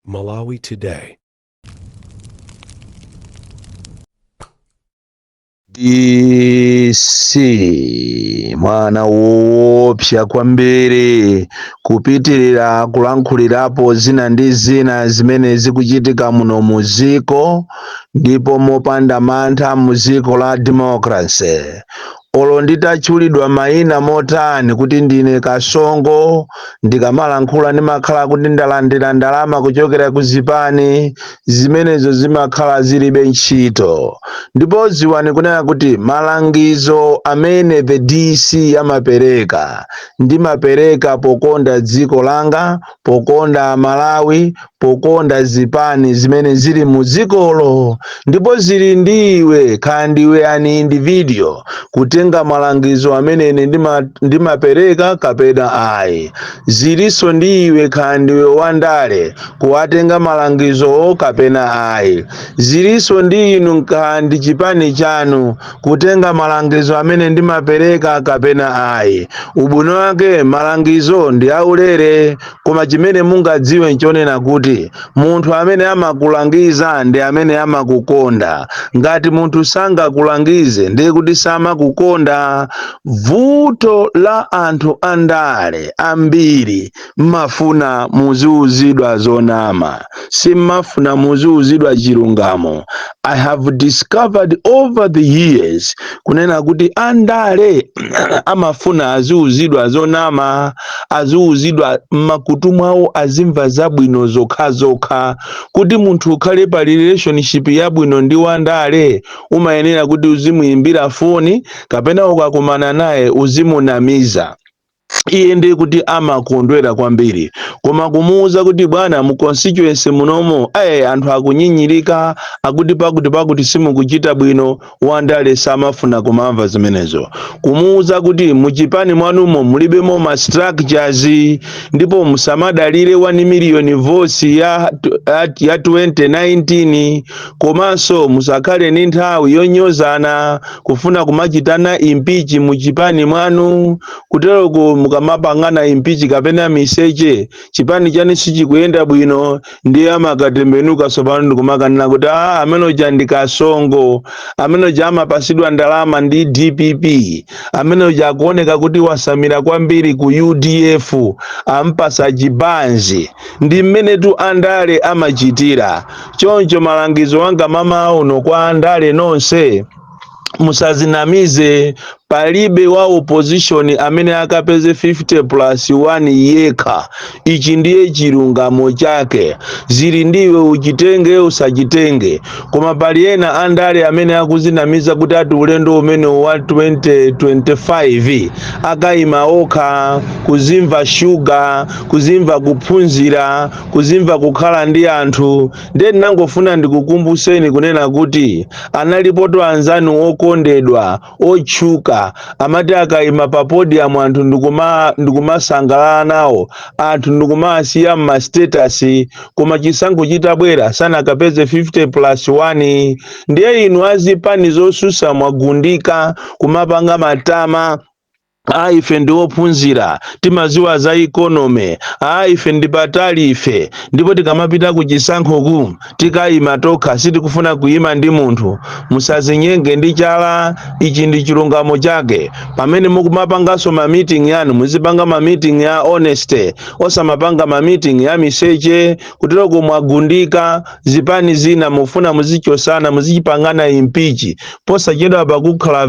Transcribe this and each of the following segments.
Malawi Today. DC mwana woopsa kwambiri kupitirira kulankhulirapo zina ndi zina zimene zikuchitika muno mu dziko ndipo mopanda mantha mu dziko la democracy. Olo nditachulidwa mayina motani kuti ndine kasongo ndikamalankhula ndimakhala kuti ndalandira ndalama kuchokera ku zipani zimenezo zimakhala zilibe ntchito. Ndipo ziwani kunena kuti malangizo amene the DC amapereka ndimapereka pokonda dziko langa, pokonda Malawi, pokonda zipani zimene zili mu dzikolo, ndipo zili ndiwe khandiwe ani individual kutenga malangizo amene ine ndimapereka kapena ayi. Zilinso ndiwe khandiwe wandale kuwatenga malangizo kapena ayi. Zilinso ndi inu kandi chipani chanu kutenga malangizo amene ndimapereka kapena ayi. Ubwino wake malangizo ndi aulere, koma chimene mungadziwe nchonena kuti munthu amene amakulangiza ndi amene amakukonda. Ngati munthu sangakulangize ndiye kuti samakukonda. Vuto la anthu andale ambiri mmafuna muziuzidwa zonama, simmafuna muziuzidwa chilungamo. I have discovered over the years kunena kuti andale amafuna aziuzidwa zonama, aziuzidwa mmakutu mwawo azimva zabwino zokhazokha. Kuti munthu ukhale pa relationship yabwino ndi wandale umayenera kuti uzimuimbira foni kapena ukakumana naye uzimunamiza. Iye ndiye kuti amakondwera kwambiri, koma kumuuza kuti bwana mu constituency munomo anthu akunyinyirika akuti pakuti simukuchita bwino, wandale samafuna kumamva zimenezo. Kumuuza kuti muchipani mwanumo mulibemo ma structures ndipo musamadalire 1 million votes ya 2019, komanso musakhale ni nthawi yonyozana kufuna kumachitana impeach muchipani mwanu, kutero mukamapangana impeach kapena miseche chipani chani sichikuyenda bwino ndiye amakatembenuka sopano ndikumakanena kuti amene ndi kasongo, amene amapasidwa ndalama ndi DPP, amene akuoneka kuti wasamira kwambiri ku UDF ampasa chibanzi. Ndi mmene tu andale amachitira. Choncho malangizo wanga mama uno kwa andale nonse, musazinamize. Palibe wa opposition amene akapeze 50+1 yekha. Ichi ndiye chilungamo chake. Zili ndiwe uchitenge usachitenge. Koma pali ena andale amene akuzinamiza kuti ati ulendo umene wa 2025 akayima okha, kuzimva shuga, kuzimva kuphunzira, kuzimva kukhala ndi anthu. Ndiye ndinangofuna ndikukumbuseni kunena kuti analipoto anzanu okondedwa, otchuka, amati akayima pa podium anthu ndikumasangalala nawo, anthu ndikumasiya ma status, koma chisankho chitabwera sanakapeze 50+1. Ndiye inu azipani zosusa mwagundika kumapanga matama. Ife ndi ophunzira, timaziwa za economy, ife ndi patali ife, ndipo tikamapita ku chisankhoku tikayima tokha, sitikufuna kuyima ndi munthu. Musazinyenge ndi chala, ichi ndi chilungamo chake. Pamene mukumapanganso ma meeting yanu muzipanga ma meeting ya honesty, osamapanga ma meeting ya miseche, kutero kumwagundika. Zipani zina mufuna muzichosana, muzichipangana impeach, posachedwa pakukhala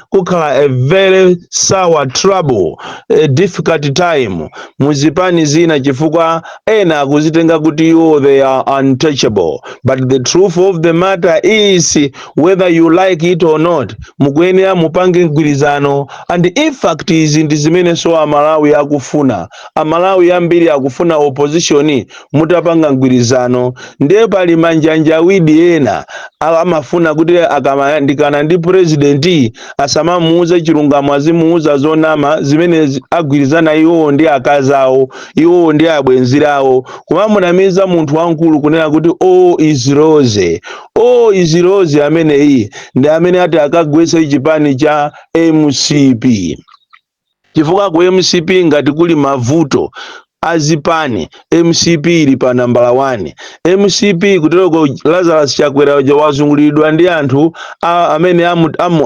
kukhala a very sour trouble, a difficult time muzipani zina, chifukwa ena akuzitenga kuti they are untouchable. But the truth of the matter is, whether you like it or not, mukuyenera mupange mgwirizano. And in fact ndi zimene so Amalawi akufuna. Amalawi ambiri akufuna opposition mutapanga mgwirizano. Ndiye pali manjanjawidi ena amafuna kuti akamayandikana ndi president asamamuuze chilungamo, azimuuza zonama zimene agwirizana iwo ndi akazawo, iwo ndi abwenzirawo. Kumamunamiza munthu wankulu kunena kuti is Rose amene iyi ndi amene ati akagwetse chipani cha MCP. Chifukwa ku MCP ngati kuli mavuto, azipani MCP ili pa nambala 1. MCP kutereko Lazarus Chakwera uja wazungulidwa ndi anthu amene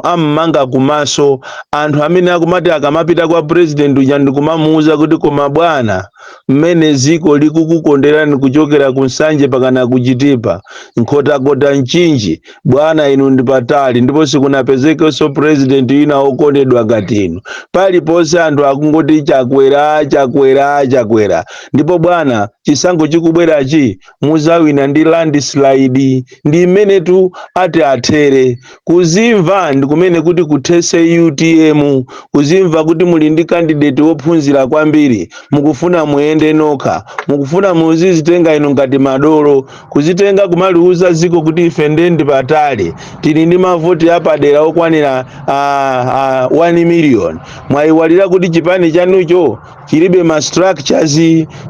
amumanga kumaso, anthu amene akumati akamapita kwa president uja ndikumamuuza kuti koma bwana mmene ziko likukukonderani kuchokera kunsanje pakana kuchitipa nkhotakota mchinji bwana inu ndi patali, ndipo sikunapezekenso president ina okondedwa ngati inu. Paliponse anthu akungoti Chakwera Chakwera Chakwera, ndipo bwana chisankho chikubwerachi muzawina ndi landslide. Ndi imene tu ati athere kuzimva ndi kumene kuti kuthese UTM, kuzimva kuti muli ndi candidate wophunzira kwambiri, mukufuna muyende nokha, mukufuna muzizitenga ino ngati madolo, kuzitenga kumaliuza ziko kuti ife ndi patali tili ndi mavoti apadera okwanira 1 million. Mwayiwalira kuti chipani chanucho chilibe ma structures,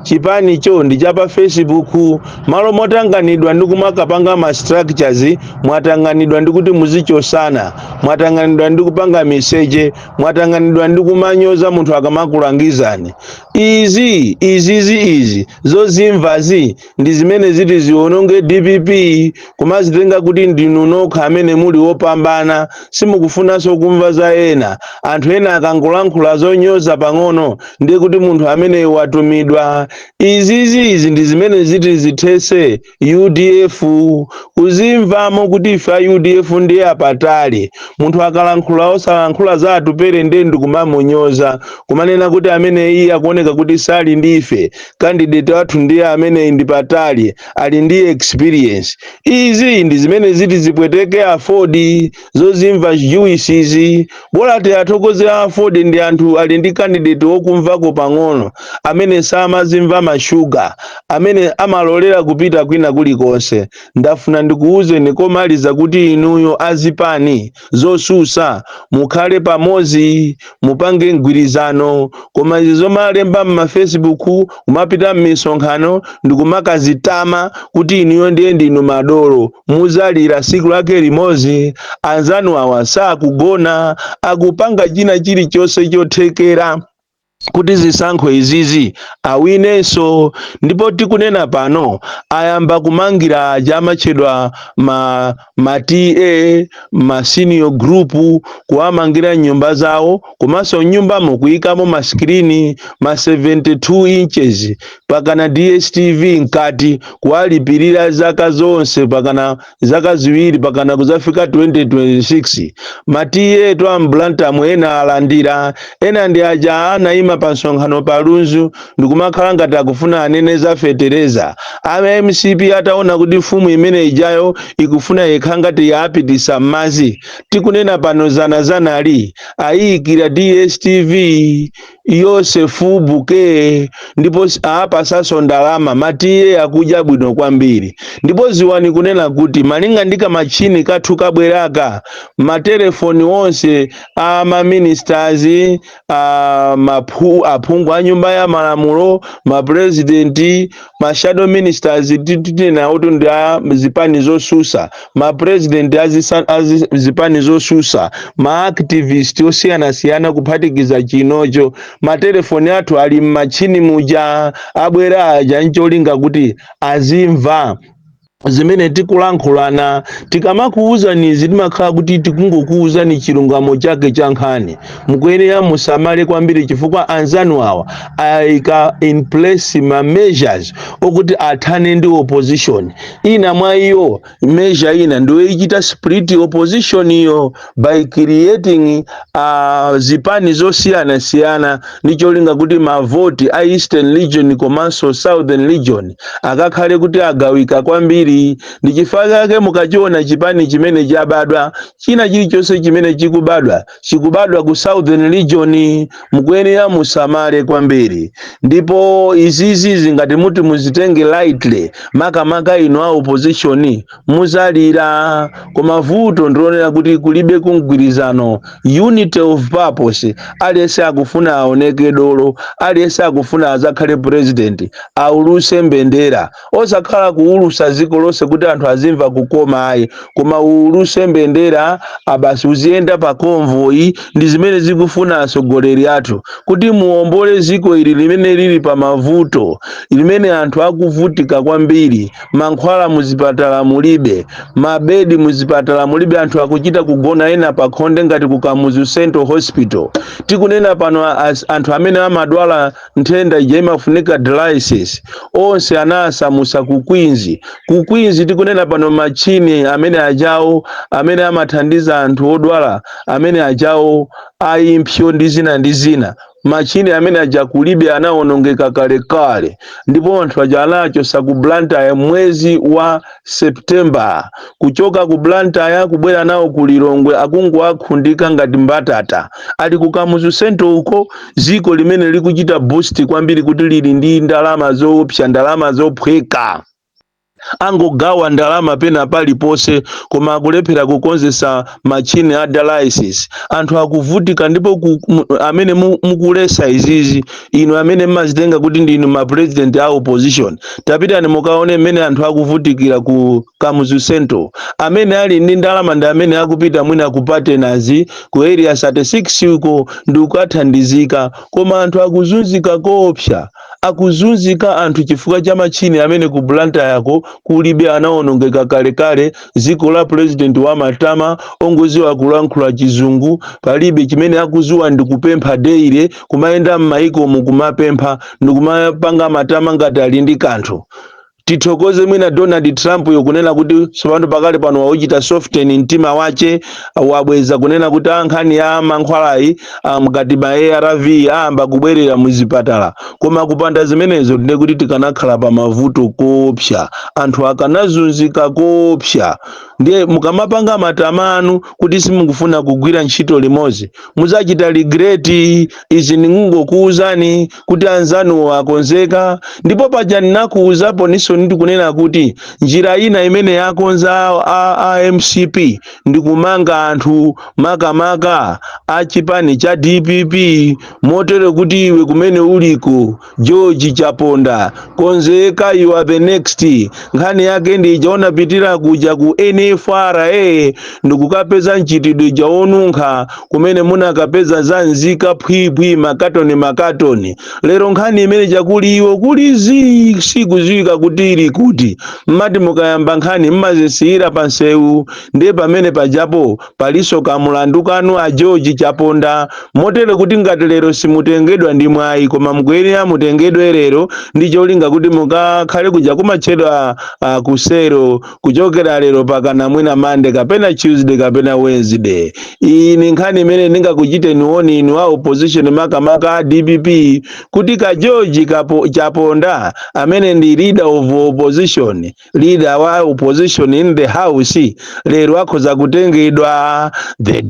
chipani cho ndi chapa Facebook, malo motanganidwa ndi kumakapanga ma structures, mwatanganidwa ndi kuti muzichosana, mwatanganidwa ndi kupanga message, mwatanganidwa ndi kumanyoza munthu akamakulangizani. Izi zozimvazi ndi zimene ziti ziononge DPP, kumazitenga kuti ndinu nokha amene muli wopambana, simukufunanso kumva za ena. Anthu ena akangolankhula zonyoza pang'ono ndi kuti munthu amene watumidwa. Izi ndi zimene ziti zithese UDF, kuzimvamo kuti ife UDF ndiye apatali. Munthu akalankhula osalankhula za atupere ndi kumamunyoza, kumanena kuti amene iye akuoneka kuti sali ndife, candidate wathu ndiye amene ndi patali, ali ndi experience. Izi ndi zimene ziti zipweteke afford zozimva juices. Bola ti athokozera afford ndi anthu ali ndi candidate wokumvako pang'ono, amene samazimva mashuga, amene amalolera kupita kwina kulikonse. Ndafuna ndikuuze nikomaliza kuti inuyo azipani zosusa mukhale pamozi, mupange mgwirizano, koma izo malemba ma Facebook, kumapita m'misonkhano ndikumakazitama kuti inuyo ndiye ndinu madolo, muzalira siku lake limozi. Anzanu awa sakugona, akupanga china chilichonse chothekera kuti zisankho izizi awinenso. Ndipo tikunena pano ayamba kumangira chamachedwa ma TA ma senior group, kuwamangira nyumba zawo, komanso nyumba mukuyikamo ma screen ma 72 inches pakana DSTV nkati, kuwalipirira zaka zonse pakana zaka ziwiri pakana kuzafika 2026. Ma TA to amblanta mwena alandira, ena ndi aja anaima pansonkhano palunzu ndikumakhala ngati akufuna anene za fetereza. Ama MCP ataona kuti mfumu imene ijayo ikufuna yekha ngati yapitisa m'mazi, tikunena pano zana ali ayikira DSTV Yosefu Buke, ndipo apasaso ndalama. Matiye akuja bwino kwambiri, ndipo ziwani kunena kuti malinga ndika machini kathu kabweraka, matelefoni wonse ama ministers, aphungu a nyumba ya malamulo, ma president, ma shadow ministers, titina utu ndi zipani zosusa, ma president zipani zosusa, ma activist osiyana kuphatikiza chinocho. Matelefoni athu ali machini muja abwera aja ncholinga kuti azimva zimene tikulankhulana. Tikamakuuza ni zimakhala kuti tikungokuuza ni chilungamo chake cha nkhani, mukuyenera musamale kwambiri chifukwa anzanu awa ayika in place ma measures okuti athane ndi opposition. Ina mwa iyo measure ina ndio ichita split opposition iyo by creating zipani zosiyana nicholinga kuti mavoti a Eastern Region komanso Southern Region akakhale kuti agawika kwambiri. Ndi chifukwa chake mukachiona chipani chimene chabadwa, china chilichonse chimene chikubadwa ku Southern Region, mukuyenera musamale kwambiri. Ndipo izizi zingati muti muzitenge lightly, makamaka ino a opposition muzalira, koma vuto ndionera kuti kulibe kungwirizano, unity of purpose. Aliyense akufuna aoneke dolo, aliyense akufuna azakhale president, auluse mbendera, osakhala kuulusa ziko dziko lonse kuti anthu azimva kukoma ayi, koma uluse mbendera abasi uziyenda pa konvoyi. Ndi zimene zikufuna atsogoleri athu kuti muombole ziko ili limene lili pa mavuto, limene anthu akuvutika kwambiri. Mankhwala muzipatala mulibe, mabedi muzipatala mulibe, anthu akuchita kugona ena pa khonde ngati ku Kamuzu Central Hospital. Tikunena pano anthu amene amadwala nthenda ija imafunika dialysis onse anasamusa ku Queens. Tikunena pano machini amene ajawo amene amathandiza anthu odwala amene ajawo aimpsyo ndi zina machini amene aja kulibe anaonongeka kalekale, ndipo anthu aja anachosa ku Blantyre mwezi wa September, kuchoka ku Blantyre kubwera nawo ku Lilongwe akungu akhundika ngati mbatata. Ali ku Kamuzu Central uko, ziko limene likuchita boost kwambiri kuti lili ndi ndalama zoopsa, ndalama zophweka. Angogawa ndalama pena palipose, koma akulephera kukonzesa machini a dialysis. Anthu akuvutika, ndipo amene mukulesa izizi inu amene mmazitenga kuti ndinu ma president a opposition, tapitani mukaone mmene anthu akuvutikira ku Kamuzu Central. Amene ali ndi ndalama ndi amene akupita mwina ku Partners ku area 36 uko ndi ukathandizika, koma anthu akuzunzika koopsa. Akuzunzika anthu chifukwa cha machini amene ku Blantyre yako kulibe anaonongeka kalekale. Ziko la president wa matama ongoziwa kulankhula chizungu, palibe chimene akuziwa ndi kupempha deire, kumayenda m'maiko mukumapempha ndi kumapanga matama ngati ali ndi kanthu. Tithokoze mwina Donald Trump yokunena kuti sopano pakale pano wauchita soften mtima wache, wabweza kunena kuti ankhani ya mankhwalayi ngati ma ARV amba kubwerera muzipatala. Koma kupanda zimenezo ndi kuti tikanakhala pa mavuto koopsa, anthu akanazunzika koopsa. Ndiye mukamapanga matamanu kuti simukufuna kugwira ntchito limodzi, muzachita regret. Izi ningokuuzani kuti anzanu akonzeka, ndipo paja ndinakuuzapo niso ndi kunena kuti njira ina imene yakonza a MCP ndi kumanga anthu makamaka a chipani cha DPP, motero kuti iwe kumene uliko George Chaponda konzeka, you are the next. Nkhani yake ndi ijaona pitira kuja ku NFRA ndi kukapeza nchitidwe jaonunkha kumene munakapeza za nzika phwiphi makatoni. Lero nkhani imene jakuli iwo kuli sikuziwika kuti ili kuti, mmati mukayamba nkhani mmazisiyira pansewu, ndiye pamene pajapo paliso kamulandu kanu a George Chaponda. Motero kuti ngati lero simutengedwa ndi mwayi, koma mkuyenera mutengedwe lero ndi cholinga kuti mukakhale kuja kumatchedwa kusero kuchokera lero pakana mwina Monday kapena Tuesday kapena Wednesday. Iyi ni nkhani imene ningakuchite nioni inu a opposition makamaka DPP kuti ka George Chaponda amene ndi leader of opposition, leader wa opposition in the house, lero akhoza kutengedwa the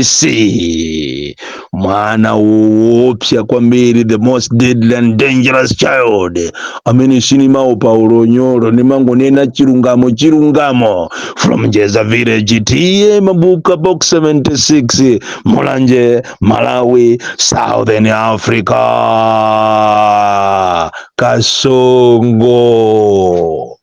DC. Mwana woopsa kwambiri, the most deadly and dangerous child, amene sinimao Paulo Nyoro nimangonena chilungamo from Jeza Village TM Mabuka Box 76 Mulanje, Malawi, Southern Africa. Kasongo.